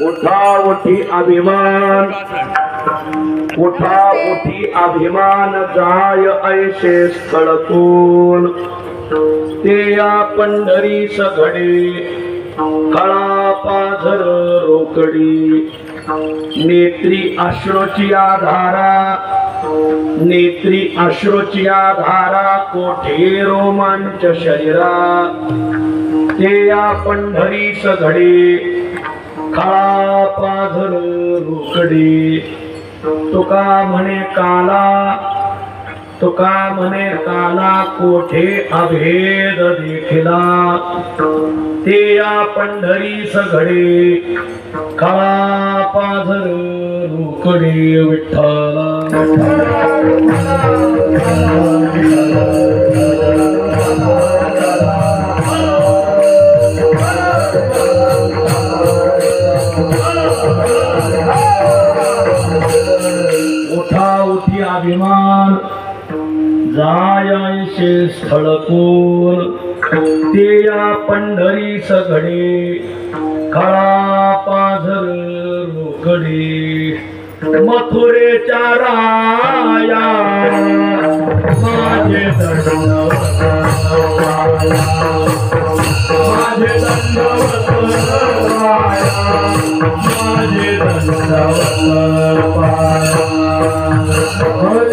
उठा उठी अभिमान, उठा उठी अभिमान जाय ऐसे स्थळतून ते या पंढरी सघडे खळा पाझर रोकडी नेत्री अश्रूची आधारा, नेत्री अश्रूची आधारा कोठे रोमांच शरीरा ते या पंढरी सघडे खळा पाझर रोकडी तुका म्हणे काला, तुका म्हणे काला कोठे अभेद देखिला ते या पंढरी सघडे खळा पाझर रोकडी विठ्ठला उठा उठी अभिमान जायसे स्थळकोल ते या पंढरी सघडे खळा पाझर रोकडी मथुरेच्या राया माझे दंडवत माझे दंडवत माझे दंडवत Oh